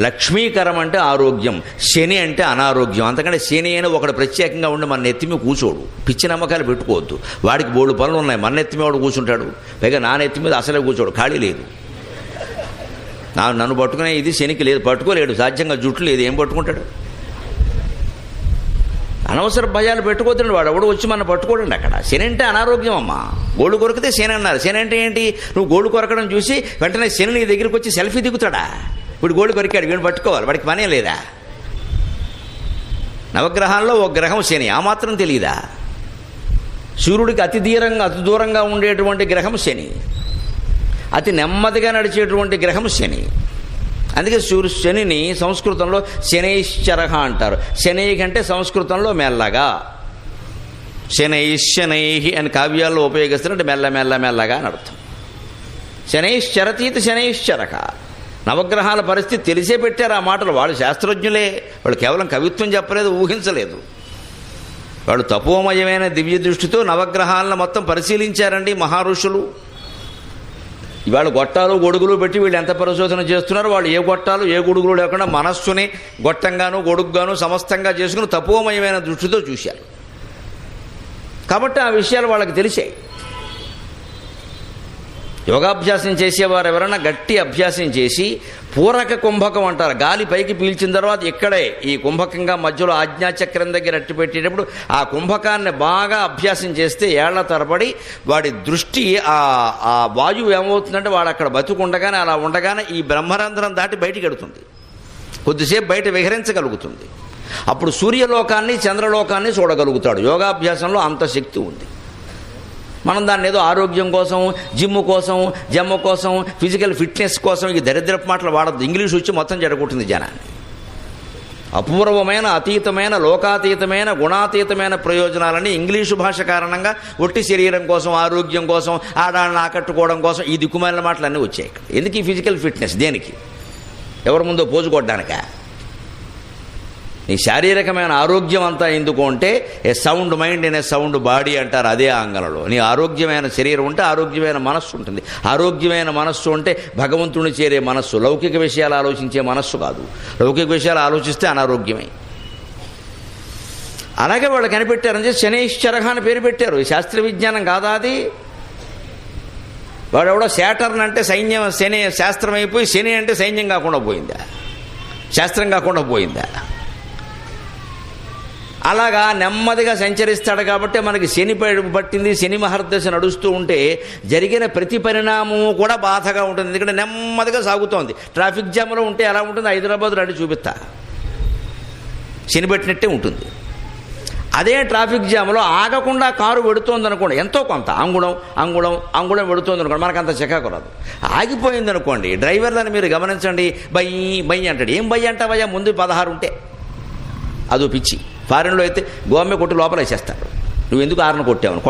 లక్ష్మీకరం అంటే ఆరోగ్యం, శని అంటే అనారోగ్యం. అంతకంటే శని అయినా ఒకడు ప్రత్యేకంగా ఉండి మన నెత్తిమి కూర్చోడు. పిచ్చి నమ్మకాలు పెట్టుకోవద్దు. వాడికి బోడు పనులు ఉన్నాయి, మన నెత్తిమి వాడు కూర్చుంటాడు. పైగా నా నెత్తి మీద అసలే కూర్చోడు, ఖాళీ లేదు. నన్ను పట్టుకునే ఇది శనికి లేదు, పట్టుకోలేడు. సాధ్యంగా జుట్టు లేదు, ఏం పట్టుకుంటాడు? అనవసర భయాలు పెట్టుకోవద్దండి. వాడు ఎవడు వచ్చి మన పట్టుకోడండి. అక్కడ శని అంటే అనారోగ్యం అమ్మా. గోళ్ళు కొరికితే శని అన్నారు. శని అంటే ఏంటి? నువ్వు గోళ్ళు కొరకడం చూసి వెంటనే శని నీ దగ్గరికి వచ్చి సెల్ఫీ దిగుతాడా? వీడు గోళ్ళు కొరికాడు, వీడిని పట్టుకోవాలి, వాడికి పనే లేదా? నవగ్రహాల్లో ఒక గ్రహం శని, ఆ మాత్రం తెలియదా? సూర్యుడికి అతి దూరంగా ఉండేటువంటి గ్రహం శని, అతి నెమ్మదిగా నడిచేటువంటి గ్రహం శని. అందుకే శనిని సంస్కృతంలో శనైశ్చర అంటారు. శనై కంటే సంస్కృతంలో మెల్లగా, శనై అని కావ్యాల్లో ఉపయోగిస్తున్నట్టు మెల్లగా అని అర్థం. శనైశ్చరతీత శనైశ్చరక. నవగ్రహాల పరిస్థితి తెలిసే పెట్టారు ఆ మాటలు. వాళ్ళు శాస్త్రజ్ఞులే, వాళ్ళు కేవలం కవిత్వం చెప్పలేదు, ఊహించలేదు. వాళ్ళు తపోమయమైన దివ్య దృష్టితో నవగ్రహాలను మొత్తం పరిశీలించారండి మహర్షులు. ఇవాళ గొట్టాలు గొడుగులు పెట్టి వీళ్ళు ఎంత పరిశోధన చేస్తున్నారు. వాళ్ళు ఏ గొట్టాలు ఏ గొడుగులు లేకుండా మనస్సుని గొట్టంగాను గొడుగుగాను సమస్తంగా చేసుకుని తపోమయమైన దృష్టితో చూశారు. కాబట్టి ఆ విషయాలు వాళ్ళకి తెలిసాయి. యోగాభ్యాసం చేసేవారు ఎవరైనా గట్టి అభ్యాసం చేసి పూరక కుంభకం అంటారు. గాలి పైకి పీల్చిన తర్వాత ఇక్కడే ఈ కుంభకంగా మధ్యలో ఆజ్ఞాచక్రం దగ్గర అట్టి పెట్టేటప్పుడు ఆ కుంభకాన్ని బాగా అభ్యాసం చేస్తే ఏళ్ల తరబడి వాడి దృష్టి ఆ వాయువు ఏమవుతుందంటే వాడు అక్కడ బతుకుండగానే అలా ఉండగానే ఈ బ్రహ్మరంధ్రం దాటి బయటికి ఎడుతుంది, కొద్దిసేపు బయట విహరించగలుగుతుంది. అప్పుడు సూర్యలోకాన్ని చంద్రలోకాన్ని చూడగలుగుతాడు. యోగాభ్యాసంలో అంత శక్తి ఉంది. మనం దాన్ని ఏదో ఆరోగ్యం కోసం, జిమ్ కోసం, జమ్మ కోసం, ఫిజికల్ ఫిట్నెస్ కోసం ఈ దరిద్రపు మాటలు వాడద్దు. ఇంగ్లీష్ వచ్చి మొత్తం జడగొట్టింది జనాన్ని. అపూర్వమైన, అతీతమైన, లోకాతీతమైన, గుణాతీతమైన ప్రయోజనాలని ఇంగ్లీషు భాష కారణంగా ఒట్టి శరీరం కోసం, ఆరోగ్యం కోసం, ఆడాళ్ళని ఆకట్టుకోవడం కోసం ఈ దిక్కుమాలిన మాటలన్నీ వచ్చాయి. ఎందుకు ఈ ఫిజికల్ ఫిట్నెస్? దేనికి? ఎవరి ముందో పోజు కొట్టడానికా? నీ శారీరకమైన ఆరోగ్యం అంతా ఎందుకు అంటే a sound mind in a sound body అంటారు. అదే ఆంగ్లంలో. నీ ఆరోగ్యమైన శరీరం ఉంటే ఆరోగ్యమైన మనస్సు ఉంటుంది. ఆరోగ్యమైన మనస్సు అంటే భగవంతుని చేరే మనస్సు, లౌకిక విషయాలు ఆలోచించే మనస్సు కాదు. లౌకిక విషయాలు ఆలోచిస్తే అనారోగ్యమే. అలాగే వాళ్ళు కనిపెట్టారని చెప్పి శనైశ్చరహ అని పేరు పెట్టారు. ఈ శాస్త్ర విజ్ఞానం కాదా అది? వాడు ఎవడో శాటర్న్ అంటే సైన్యం, శని శాస్త్రం అయిపోయి శని అంటే సైన్యం కాకుండా పోయిందా? శాస్త్రం కాకుండా పోయిందా? అలాగా నెమ్మదిగా సంచరిస్తాడు కాబట్టి మనకి శని పట్టింది. శని మహర్దశ నడుస్తూ ఉంటే జరిగిన ప్రతి పరిణామము కూడా బాధగా ఉంటుంది. ఎందుకంటే నెమ్మదిగా సాగుతోంది. ట్రాఫిక్ జామ్లో ఉంటే ఎలా ఉంటుంది? హైదరాబాద్లో అడి చూపిస్తా, శని పెట్టినట్టే ఉంటుంది. అదే ట్రాఫిక్ జామ్లో ఆగకుండా కారు వెడుతోంది అనుకోండి, ఎంతో కొంత అంగుళం వెడుతోంది అనుకోండి, మనకు అంత చికాకు రాదు. ఆగిపోయింది అనుకోండి, డ్రైవర్లను మీరు గమనించండి, బై అంటాడు. ఏం బై అంటావయ్యా? ముందు 16 ఉంటే అదో పిచ్చి. ఫారెన్లో అయితే గోమె కొట్టి లోపల వేసేస్తాడు. నువ్వు ఎందుకు 6 కొట్టావని.